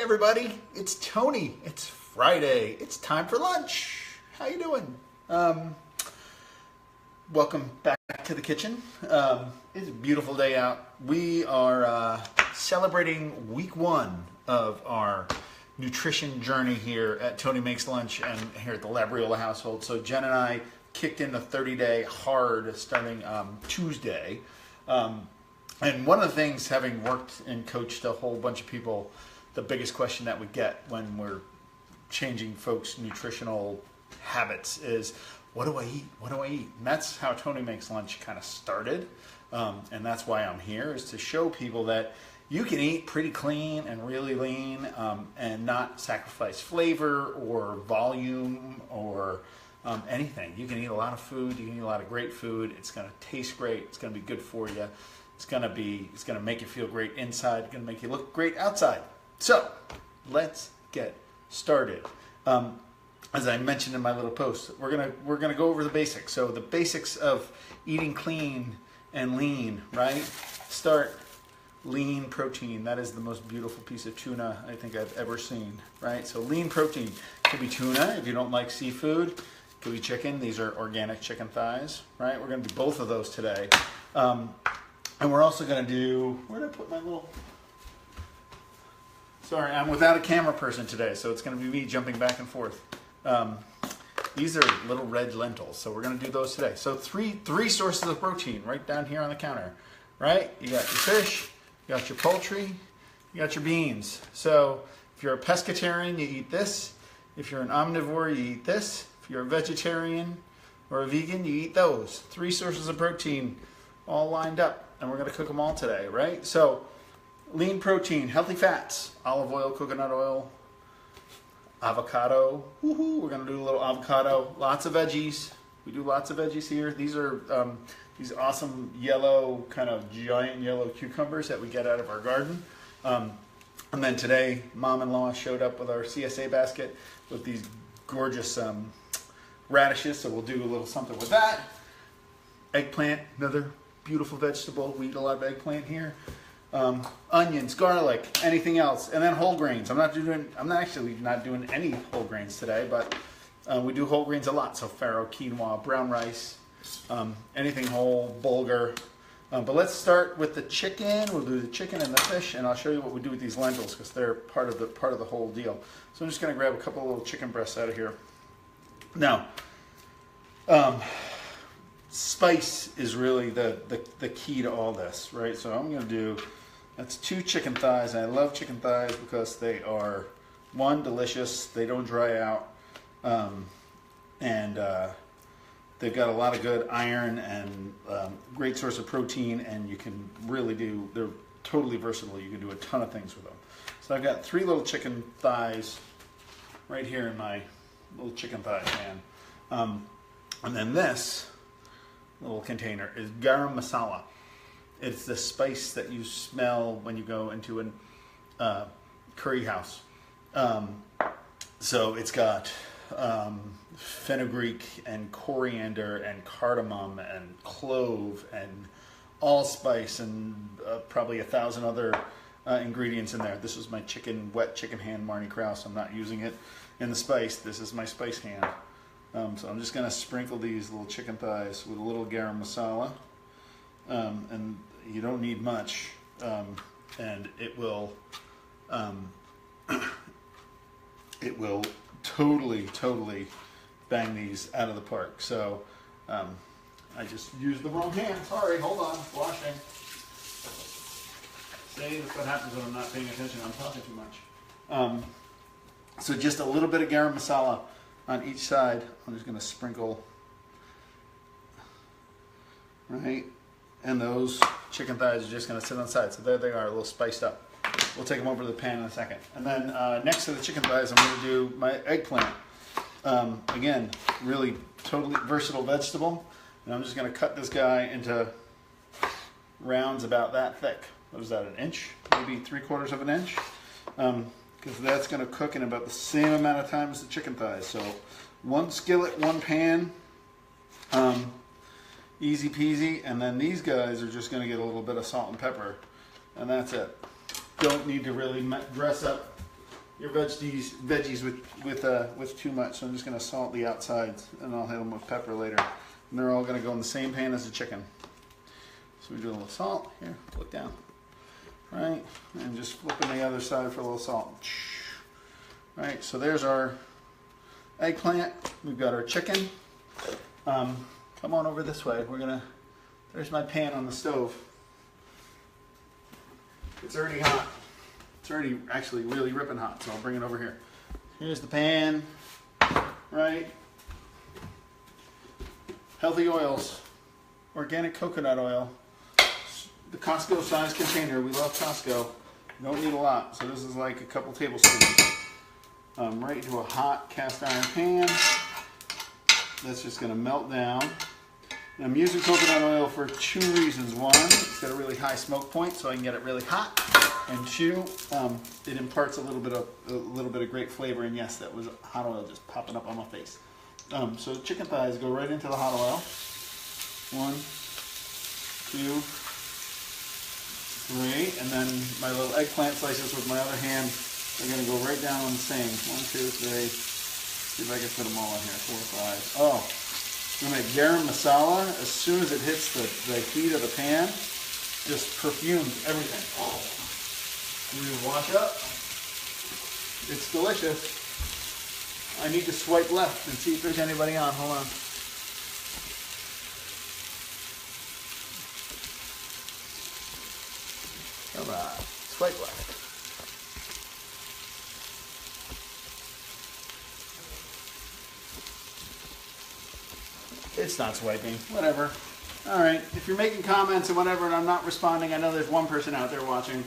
Hey everybody, it's Tony. It's Friday. It's time for lunch. How you doing? Welcome back to the kitchen. It's a beautiful day out. We are celebrating week one of our nutrition journey here at Tony Makes Lunch and here at the Labriola household. So Jen and I kicked in the 30-day hard starting Tuesday. And one of the things, having worked and coached a whole bunch of people, the biggest question that we get when we're changing folks' nutritional habits is, what do I eat? What do I eat? And that's how Tony Makes Lunch kind of started. And that's why I'm here, is to show people that you can eat pretty clean and really lean and not sacrifice flavor or volume or anything. You can eat a lot of food. You can eat a lot of great food. It's going to taste great. It's going to be good for you. It's going to make you feel great inside. It's going to make you look great outside. So let's get started. As I mentioned in my little post, we're gonna go over the basics. So the basics of eating clean and lean, right? Start lean protein. That is the most beautiful piece of tuna I think I've ever seen, right? So lean protein could be tuna if you don't like seafood. It could be chicken. These are organic chicken thighs, right? We're gonna do both of those today. And we're also gonna do, where did I put my little... Sorry, I'm without a camera person today, so it's going to be me jumping back and forth. These are little red lentils, so we're going to do those today. So three sources of protein right down here on the counter, right? You got your fish, you got your poultry, you got your beans. So if you're a pescatarian, you eat this. If you're an omnivore, you eat this. If you're a vegetarian or a vegan, you eat those. 3 sources of protein all lined up, and we're going to cook them all today, right? So lean protein, healthy fats, olive oil, coconut oil, avocado. Woohoo! We're going to do a little avocado. Lots of veggies. We do lots of veggies here. These are these awesome yellow, kind of giant yellow cucumbers that we get out of our garden. And then today, Mom-in-law showed up with our CSA basket with these gorgeous radishes, so we'll do a little something with that. Eggplant, another beautiful vegetable. We eat a lot of eggplant here. Onions, garlic, anything else, and then whole grains. I'm actually not doing any whole grains today, but we do whole grains a lot. So farro, quinoa, brown rice, anything whole, bulgur. But let's start with the chicken. We'll do the chicken and the fish, and I'll show you what we do with these lentils because they're part of the whole deal. So I'm just going to grab a couple of little chicken breasts out of here. Now, spice is really the key to all this, right? So I'm going to do, that's 2 chicken thighs. And I love chicken thighs because they are, one, delicious. They don't dry out. And they've got a lot of good iron and great source of protein. And you can really they're totally versatile. You can do a ton of things with them. So I've got 3 little chicken thighs right here in my little chicken thigh pan. And then this little container is garam masala. It's the spice that you smell when you go into a curry house. So it's got fenugreek and coriander and cardamom and clove and allspice and probably 1,000 other ingredients in there. This is my wet chicken hand, Marnie Krause. I'm not using it in the spice. This is my spice hand. So I'm just going to sprinkle these little chicken thighs with a little garam masala, and you don't need much, and it will totally bang these out of the park. So I just used the wrong hand. Sorry, hold on, washing. See, that's what happens when I'm not paying attention. I'm talking too much. So just a little bit of garam masala on each side. I'm just going to sprinkle, right? And those chicken thighs are just going to sit on the side. So there they are, a little spiced up. We'll take them over to the pan in a second. And then next to the chicken thighs, I'm going to do my eggplant. Again, really totally versatile vegetable. And I'm just going to cut this guy into rounds about that thick. What is that, an inch? Maybe 3/4 of an inch? Because that's going to cook in about the same amount of time as the chicken thighs. So 1 skillet, 1 pan, easy peasy. And then these guys are just going to get a little bit of salt and pepper, and that's it. Don't need to really dress up your veggies with too much. So I'm just gonna salt the outsides, and I'll hit them with pepper later. And they're all gonna go in the same pan as the chicken. So we do a little salt here. Look down, right, and just flipping the other side for a little salt. Right. So there's our eggplant. We've got our chicken. Come on over this way. There's my pan on the stove. It's already hot. It's already actually really ripping hot, so I'll bring it over here. Here's the pan, right? Healthy oils, organic coconut oil, the Costco size container. We love Costco. You don't need a lot, so this is like a couple tablespoons. Right into a hot cast iron pan. That's just going to melt down. And I'm using coconut oil for two reasons. One, it's got a really high smoke point, so I can get it really hot. And two, it imparts a little bit of great flavor. And yes, that was hot oil just popping up on my face. So the chicken thighs go right into the hot oil. 1, 2, 3, and then my little eggplant slices with my other hand are going to go right down on the same. 1, 2, 3. See if I can fit them all in here. 4, 5. Oh. I'm going to make garam masala. As soon as it hits the heat of the pan, just perfumes everything. You wash up. It's delicious. I need to swipe left and see if there's anybody on. Hold on. Come on. Swipe left. It's not swiping. Whatever. All right. If you're making comments and whatever and I'm not responding, I know there's one person out there watching.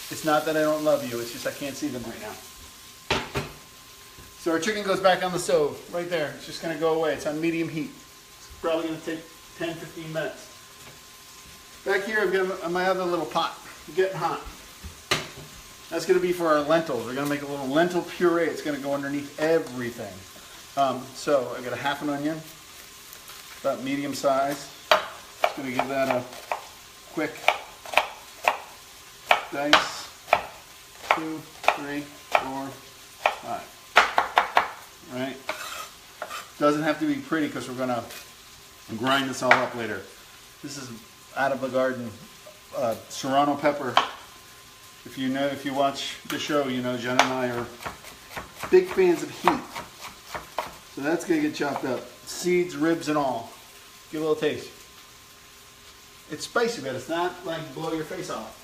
It's not that I don't love you. It's just I can't see them right now. So our chicken goes back on the stove right there. It's just going to go away. It's on medium heat. It's probably going to take 10-15 minutes. Back here I've got my other little pot. It's getting hot. That's going to be for our lentils. We're going to make a little lentil puree. It's going to go underneath everything. So I got a half an onion, about medium size. Just going to give that a quick dice. 2, 3, 4, 5. Right? Doesn't have to be pretty because we're going to grind this all up later. This is out of the garden. Serrano pepper. If you watch the show, you know Jen and I are big fans of heat. So that's going to get chopped up. Seeds, ribs, and all. Give a little taste. It's spicy, but it's not like blow your face off.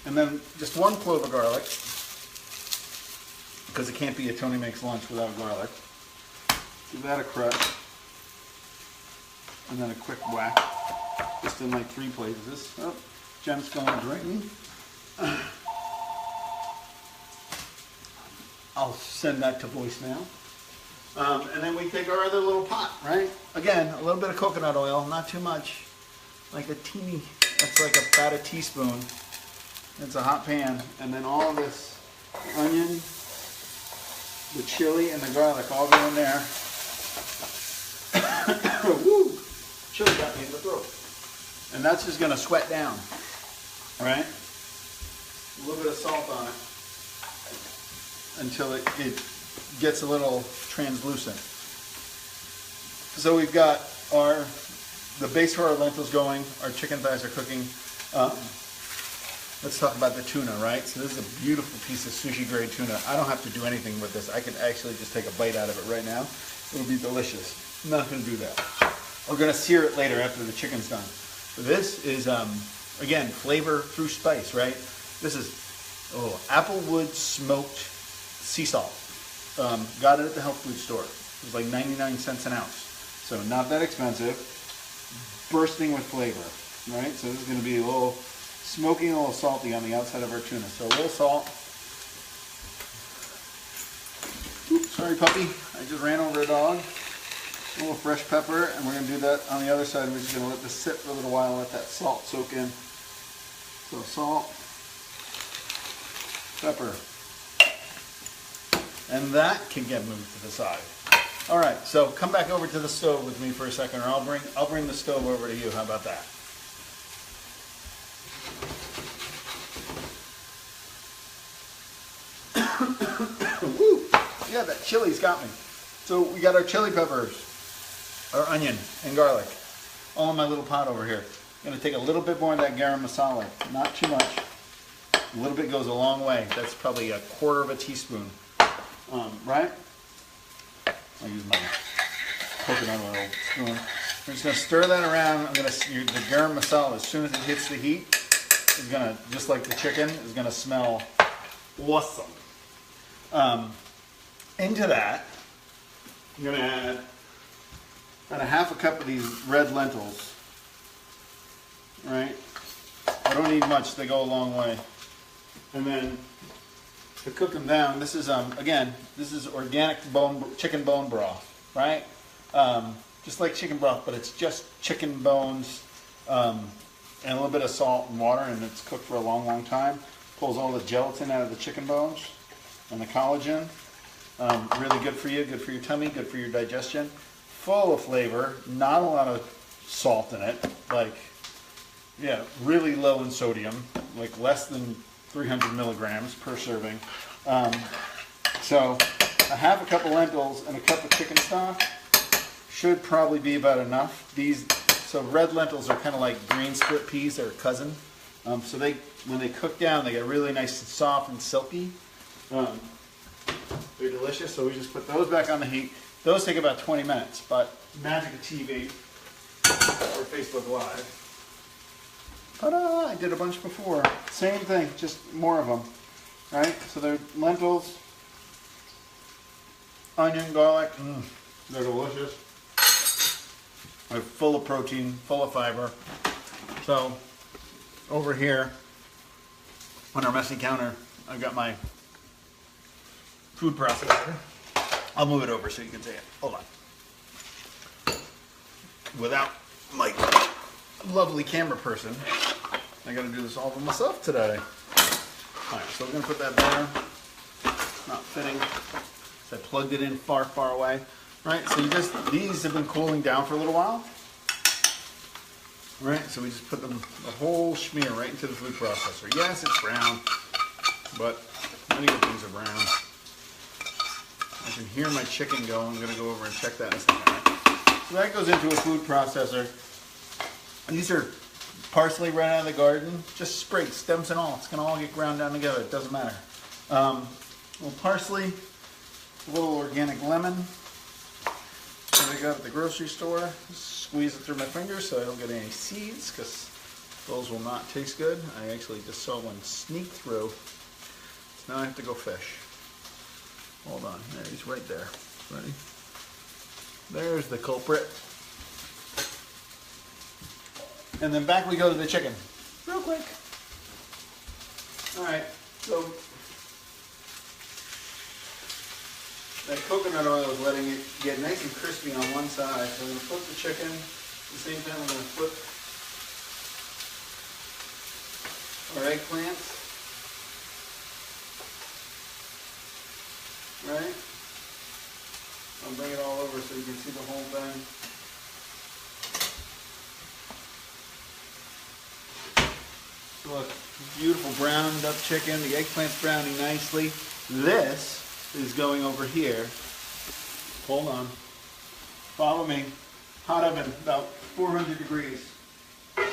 And then just 1 clove of garlic. Because it can't be a Tony Makes Lunch without garlic. Give that a crush. And then a quick whack. Just in like 3 places. Oh, Jen's going right in. I'll send that to voicemail. And then we take our other little pot, right? Again, a little bit of coconut oil, not too much. Like a teeny, that's like about a teaspoon. It's a hot pan. And then all of this onion, the chili, and the garlic all go in there. Woo! Chili got me in the throat. And that's just going to sweat down, all right? A little bit of salt on it until it gets a little translucent. So we've got the base for our lentils going, our chicken thighs are cooking. Let's talk about the tuna, right? So this is a beautiful piece of sushi grade tuna. I don't have to do anything with this. I can actually just take a bite out of it right now. It'll be delicious. I'm not going to do that. We're going to sear it later after the chicken's done. So this is, again, flavor through spice, right? This is applewood smoked sea salt. Got it at the health food store. It was like 99 cents an ounce. So not that expensive. Bursting with flavor, right? So this is going to be a little smoky and a little salty on the outside of our tuna. So a little salt. Oops, sorry puppy. I just ran over a dog. A little fresh pepper, and we're going to do that on the other side. We're just going to let this sit for a little while and let that salt soak in. So salt, pepper, and that can get moved to the side. All right, so come back over to the stove with me for a second, or I'll bring the stove over to you. How about that? Yeah, that chili's got me. So we got our chili peppers, our onion and garlic, all in my little pot over here. I'm gonna take a little bit more of that garam masala, not too much. A little bit goes a long way. That's probably a quarter of a teaspoon, right? I'll use my coconut oil spoon. I'm just gonna stir that around. The garam masala, as soon as it hits the heat, is gonna, just like the chicken, is gonna smell awesome. Into that, I'm gonna add about a half a cup of these red lentils. Right? I don't need much, they go a long way. And then to cook them down, this is again, this is organic chicken bone broth, right? Just like chicken broth, but it's just chicken bones and a little bit of salt and water, and it's cooked for a long, long time. Pulls all the gelatin out of the chicken bones and the collagen. Really good for you, good for your tummy, good for your digestion. Full of flavor, not a lot of salt in it, like, yeah, really low in sodium, like less than 300 milligrams per serving. So a half a cup of lentils and a cup of chicken stock should probably be about enough. So red lentils are kind of like green split peas, they're a cousin. So when they cook down, they get really nice and soft and silky. They're delicious, so we just put those back on the heat. Those take about 20 minutes, but magic of TV or Facebook Live. Ta-da! I did a bunch before. Same thing, just more of them. Right? So they're lentils, onion, garlic. They're delicious. They're full of protein, full of fiber. So over here on our messy counter, I've got my food processor. I'll move it over so you can see it. Hold on. Without my lovely camera person, I gotta do this all by myself today. Alright, so we're gonna put that there. Not fitting. So I plugged it in far, far away. Right, so these have been cooling down for a little while. Right, so we just put them, the whole schmear right into the food processor. Yes, it's brown, but many good things are brown. I can hear my chicken go. I'm going to go over and check that in a second. So that goes into a food processor. These are parsley right out of the garden. Just sprigs, stems and all. It's going to all get ground down together. It doesn't matter. A little parsley, a little organic lemon that I got at the grocery store. Just squeeze it through my fingers so I don't get any seeds, because those will not taste good. I actually just saw one sneak through. So now I have to go fish. Hold on, there, he's right there. Ready? There's the culprit. And then back we go to the chicken. Real quick. Alright, so that coconut oil is letting it get nice and crispy on one side. So I'm going to flip the chicken. At the same time, I'm going to flip our eggplants. Right? I'll bring it all over so you can see the whole thing. So look, beautiful browned up chicken. The eggplant's browning nicely. This is going over here. Hold on. Follow me. Hot oven, about 400 degrees. Right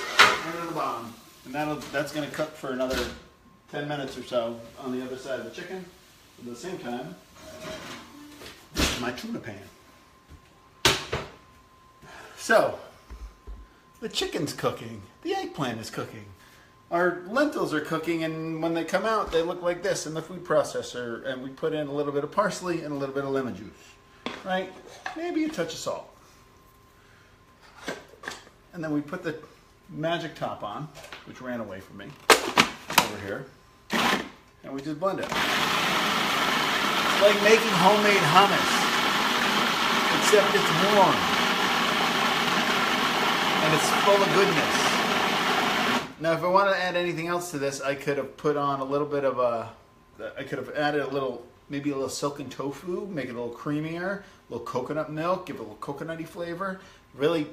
at the bottom. And that's going to cook for another 10 minutes or so on the other side of the chicken. At the same time, this is my tuna pan. So, the chicken's cooking. The eggplant is cooking. Our lentils are cooking, and when they come out, they look like this in the food processor. And we put in a little bit of parsley and a little bit of lemon juice. Right? Maybe a touch of salt. And then we put the magic top on, which ran away from me, over here. And we just blend it. It's like making homemade hummus, except it's warm. And it's full of goodness. Now, if I wanted to add anything else to this, I could have put on a little bit of I could have added maybe a little silken tofu, make it a little creamier, a little coconut milk, give it a little coconutty flavor. Really,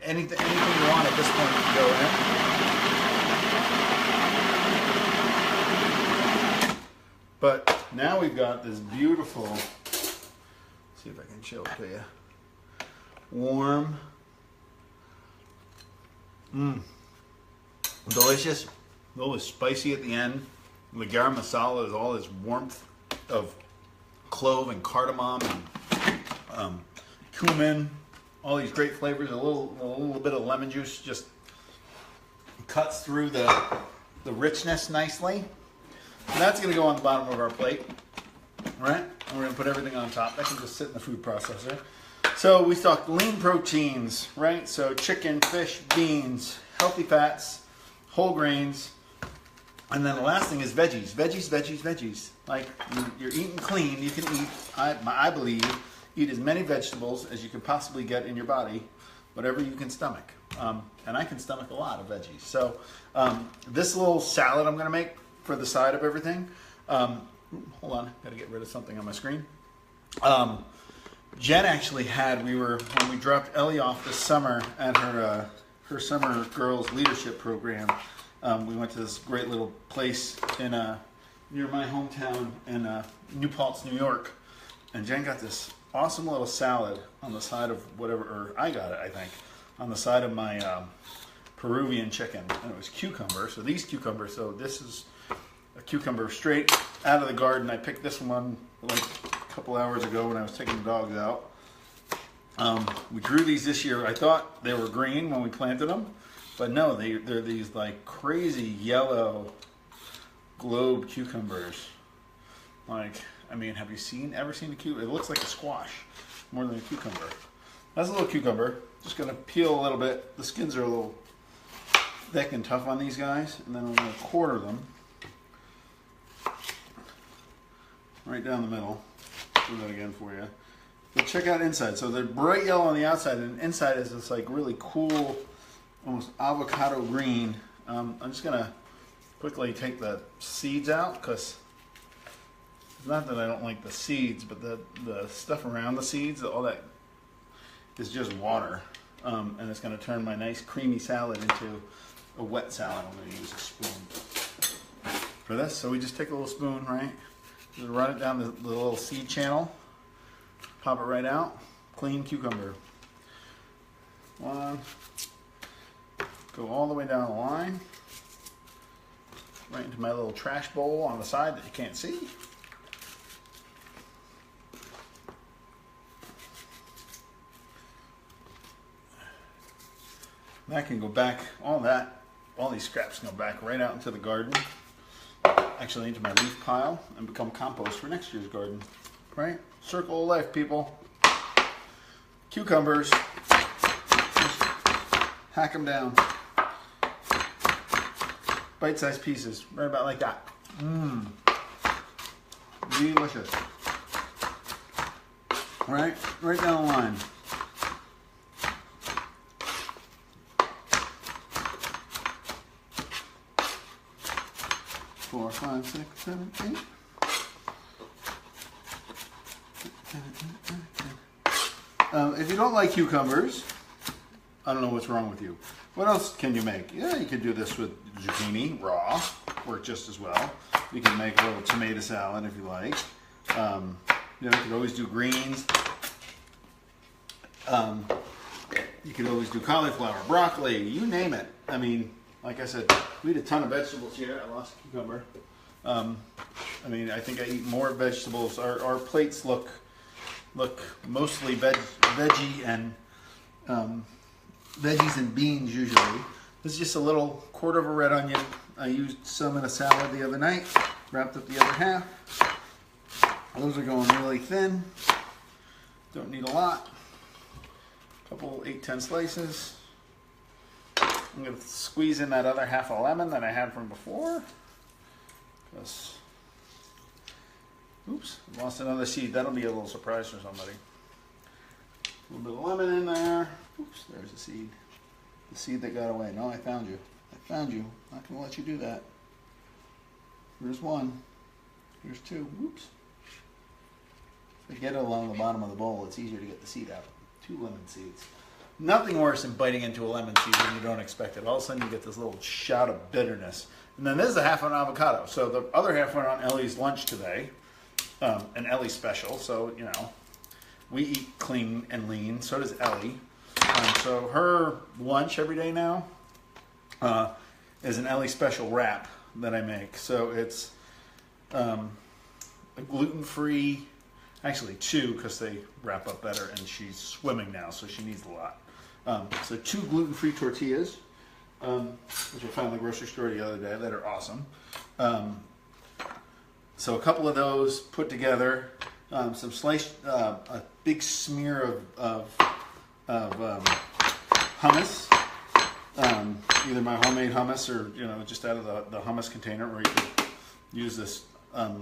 anything you want at this point can go in. But now we've got this beautiful See if I can show it to you. Warm. Delicious. A little spicy at the end. The garam masala is all this warmth of clove and cardamom and cumin. All these great flavors. A little bit of lemon juice just cuts through the richness nicely. And that's going to go on the bottom of our plate. All right? And we're going to put everything on top. That can just sit in the food processor. So we stocked lean proteins, right? So chicken, fish, beans, healthy fats, whole grains. And then the last thing is veggies. Veggies. Like, you're eating clean. You can eat, I believe, eat as many vegetables as you can possibly get in your body, whatever you can stomach. And I can stomach a lot of veggies. So this little salad I'm going to make for the side of everything. Hold on, got to get rid of something on my screen. Jen actually had, when we dropped Ellie off this summer at her summer girls leadership program, we went to this great little place in near my hometown in New Paltz, New York. And Jen got this awesome little salad on the side of whatever, or I got it, I think, on the side of my Peruvian chicken. And it was cucumber. So these cucumbers, so this is a cucumber straight out of the garden. I picked this one like a couple hours ago when I was taking the dogs out. We grew these this year. I thought they were green when we planted them, but no, they're these like crazy yellow globe cucumbers. Like, I mean, have you ever seen a cucumber? It looks like a squash more than a cucumber. That's a little cucumber. Just gonna peel a little bit. The skins are a little thick and tough on these guys, and then I'm gonna quarter them right down the middle. Do that again for you. But check out inside. So they're bright yellow on the outside, and inside is this like really cool, almost avocado green. I'm just gonna quickly take the seeds out, because it's not that I don't like the seeds, but the stuff around the seeds, all that is just water. And it's gonna turn my nice creamy salad into a wet salad. I'm gonna use a spoon for this. So we just take a little spoon, right? Just run it down the little seed channel. Pop it right out. Clean cucumber. One. Go all the way down the line. Right into my little trash bowl on the side that you can't see. That can go back, all these scraps can go back right out into the garden. Actually into my leaf pile and become compost for next year's garden. Right? Circle of life, people. Cucumbers. Just hack them down. Bite-sized pieces. Right about like that. Mmm. Delicious. Right? Right down the line. 4, 5, 6, 7, 8. If you don't like cucumbers, I don't know what's wrong with you. What else can you make? Yeah, you could do this with zucchini, raw, work just as well. You can make a little tomato salad if you like. You could always do greens. You could always do cauliflower, broccoli, you name it. I mean, like I said, we eat a ton of vegetables here. I lost a cucumber. I mean, I think I eat more vegetables. Our plates look mostly veggie and veggies and beans usually. This is just a little quarter of a red onion. I used some in a salad the other night. Wrapped up the other half. Those are going really thin. Don't need a lot. Couple 8-10 slices. I'm going to squeeze in that other half a lemon that I had from before. Oops, lost another seed. That'll be a little surprise for somebody. A little bit of lemon in there. Oops, there's a seed. The seed that got away. No, I found you. I found you. I'm not going to let you do that. Here's one. Here's two. Oops. If I get it along the bottom of the bowl, it's easier to get the seed out. 2 lemon seeds. Nothing worse than biting into a lemon seed when you don't expect it. All of a sudden you get this little shot of bitterness. And then this is a half an avocado. So the other half went on Ellie's lunch today. An Ellie special. So, you know, we eat clean and lean. So does Ellie. So her lunch every day now is an Ellie special wrap that I make. So it's a gluten-free, actually 2 because they wrap up better, and she's swimming now, so she needs a lot. So 2 gluten-free tortillas, which I found in the grocery store the other day that are awesome. So a couple of those put together, some sliced, a big smear of hummus, either my homemade hummus or just out of the hummus container, or you could use this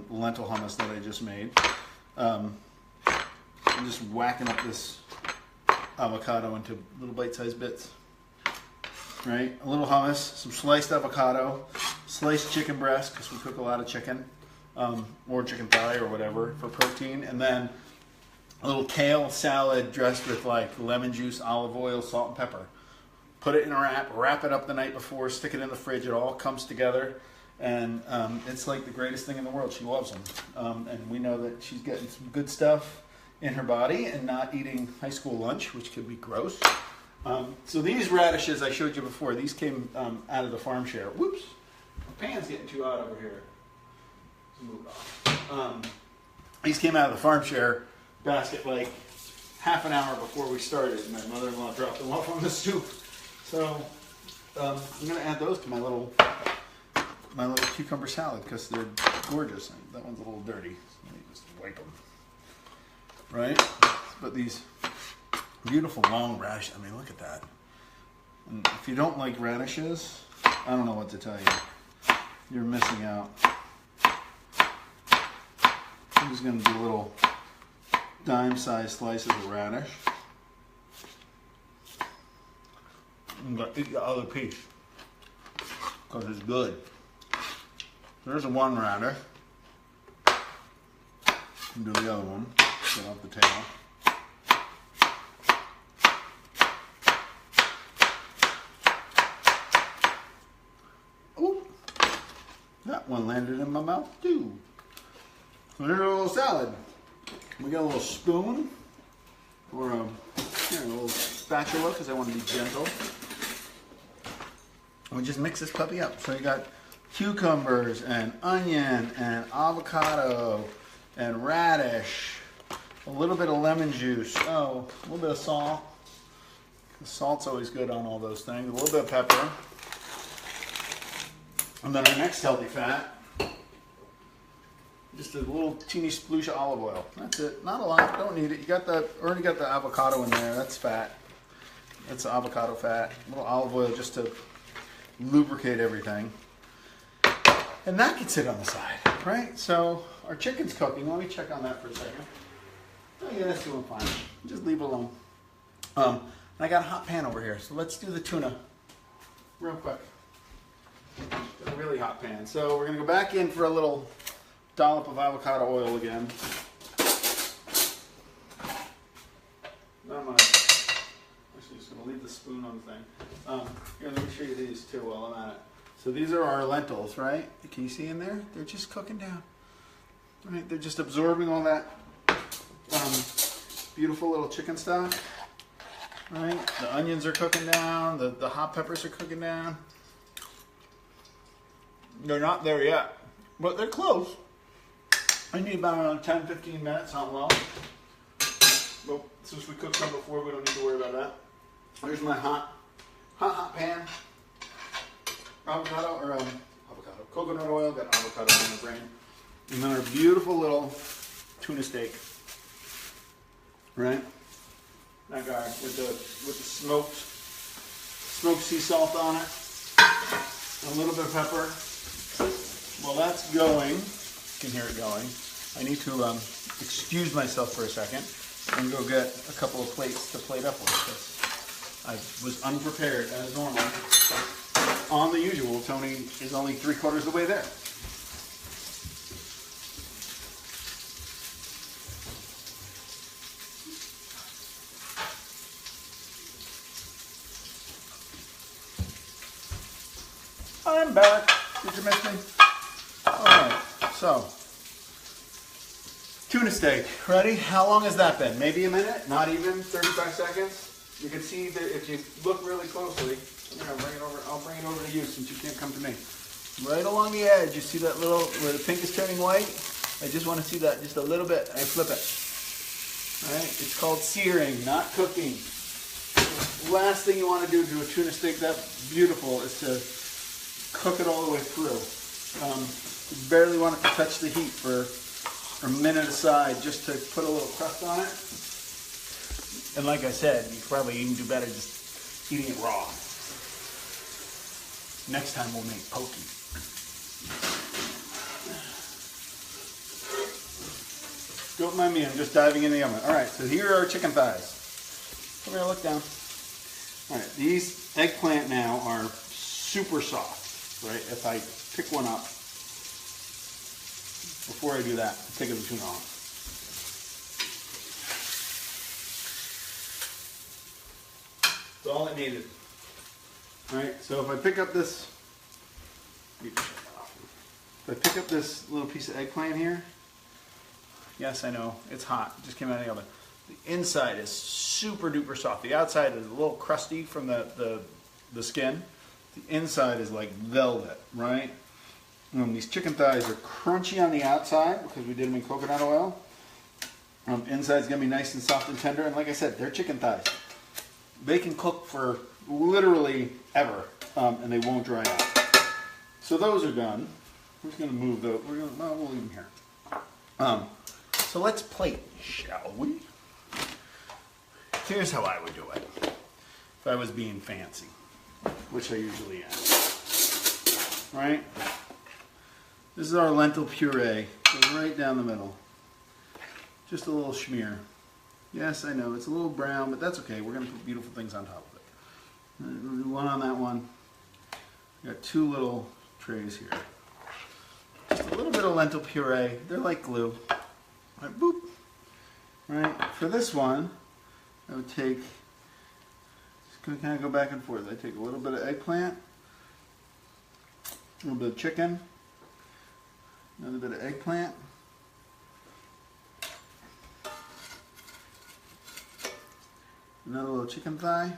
lentil hummus that I just made. I'm just whacking up this avocado into little bite-sized bits. Right, a little hummus, some sliced avocado, sliced chicken breast because we cook a lot of chicken, or chicken thigh or whatever for protein, and then a little kale salad dressed with like lemon juice, olive oil, salt, and pepper. Put it in a wrap it up the night before, stick it in the fridge. It all comes together, and it's like the greatest thing in the world. She loves them, and we know that she's getting some good stuff in her body and not eating high school lunch, which could be gross. So these radishes I showed you before, these came out of the farm share. Whoops, the pan's getting too hot over here. Let's move it off. These came out of the farm share basket like half an hour before we started. My mother-in-law dropped them off on the stoop. So I'm going to add those to my little cucumber salad because they're gorgeous. That one's a little dirty, so let me just wipe them. Right? But these beautiful long radish. I mean, look at that. And if you don't like radishes, I don't know what to tell you. You're missing out. I'm just going to do little dime-sized slices of radish. I'm going to eat the other piece because it's good. There's a one radish. And do the other one. Get off the tail. That one landed in my mouth too. So there's a little salad. We got a little spoon or a little spatula because I want to be gentle. We just mix this puppy up. So you got cucumbers and onion and avocado and radish, a little bit of lemon juice, a little bit of salt. The salt's always good on all those things. A little bit of pepper. And then our next healthy fat, just a little teeny sploosh of olive oil. That's it. Not a lot. Don't need it. You already got the avocado in there. That's fat. That's avocado fat. A little olive oil just to lubricate everything. And that can sit on the side, right? So our chicken's cooking. Let me check on that for a second. Oh yeah, that's doing fine. Just leave it alone. And I got a hot pan over here. So let's do the tuna real quick. A really hot pan. So we're going to go back in for a little dollop of avocado oil again. Not much. Actually, just going to leave the spoon on the thing. Here, let me show you these too while I'm at it. So these are our lentils, right? Can you see in there? They're just cooking down. Right? They're just absorbing all that beautiful little chicken stock. Right? The onions are cooking down. The hot peppers are cooking down. They're not there yet, but they're close. I need about 10-15 minutes on low. But since we cooked some before, we don't need to worry about that. Here's my hot pan. Coconut oil, got avocado in the brain. And then our beautiful little tuna steak. Right? That guy with the smoked sea salt on it. A little bit of pepper. While that's going, you can hear it going, I need to excuse myself for a second and go get a couple of plates to plate up with this. I was unprepared as normal. On the usual, Tony is only 3/4 of the way there. I'm back. Did you miss me? Alright, so Tuna steak, ready? How long has that been? Maybe a minute? Not even 35 seconds? You can see that if you look really closely, I'll bring it over to you since you can't come to me. Right along the edge, you see that little, where the pink is turning white? I just want to see that just a little bit. I flip it. All right, it's called searing, not cooking. The last thing you want to do to a tuna steak that's beautiful is to cook it all the way through. You barely want it to touch the heat for a minute aside just to put a little crust on it. And like I said, you probably even do better just eating it raw. Next time we'll make poke. Don't mind me, I'm just diving in the oven. All right, so here are our chicken thighs. Come here, look down. All right, these eggplant now are super soft, right? If I pick one up, before I do that, I'll take the tuna off. That's all it needed. All right, so if I pick up this, little piece of eggplant here, yes, I know, it's hot. It just came out of the oven. The inside is super duper soft. The outside is a little crusty from the skin. The inside is like velvet, right? These chicken thighs are crunchy on the outside because we did them in coconut oil. Inside's gonna be nice and soft and tender. And like I said, they're chicken thighs. They can cook for literally ever, and they won't dry out. So those are done. We're just gonna move those. We'll leave them here. So let's plate, shall we? Here's how I would do it if I was being fancy, which I usually am. Right? This is our lentil puree. Goes right down the middle. Just a little schmear. Yes, I know, it's a little brown, but that's okay. We're going to put beautiful things on top of it. We'll do one on that one. Got two little trays here. Just a little bit of lentil puree. They're like glue. Right, boop. Right, for this one, I would take, just going to kind of go back and forth. I take a little bit of eggplant, a little bit of chicken, another bit of eggplant, another little chicken thigh.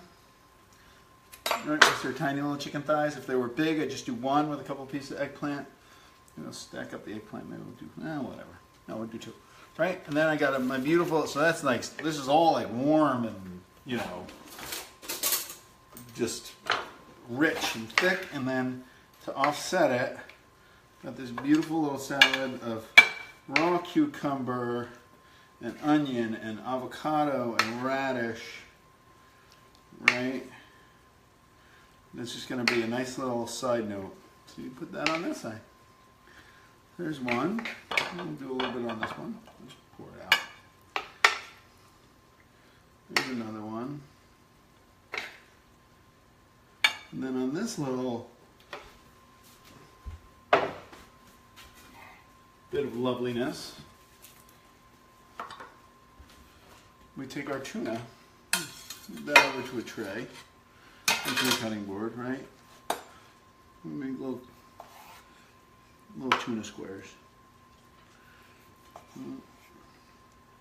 Right, these are tiny little chicken thighs. If they were big, I'd just do one with a couple pieces of eggplant. I'll stack up the eggplant. Maybe we'll do, whatever. No, we'll do two. Right, and then I got my beautiful, so that's nice. This is all like warm and, you know, just rich and thick. And then to offset it, got this beautiful little salad of raw cucumber and onion and avocado and radish, right? That's just going to be a nice little side note. So you put that on this side. There's one. We'll do a little bit on this one. Just pour it out. There's another one. And then on this little bit of loveliness, we take our tuna, move that over to a tray, into a cutting board, right? We make little tuna squares.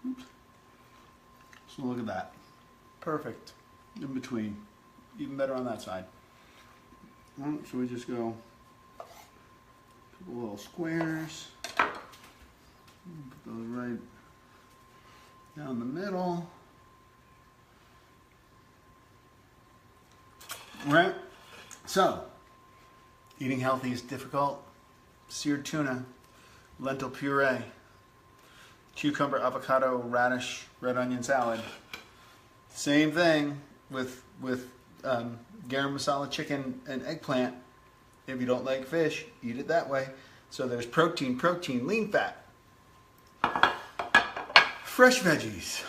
Oops. So look at that. Perfect. In between. Even better on that side. So we just go a couple little squares. Put those right down the middle. Right? So, eating healthy is difficult. Seared tuna, lentil puree, cucumber, avocado, radish, red onion salad. Same thing with garam masala chicken and eggplant. If you don't like fish, eat it that way. So there's protein, lean fat, fresh veggies,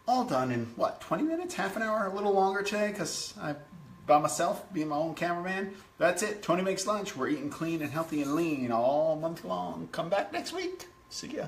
all done in what, 20 minutes, half an hour, a little longer today because I by myself, being my own cameraman. That's it. Tony Makes Lunch. We're eating clean and healthy and lean all month long. Come back next week. See ya.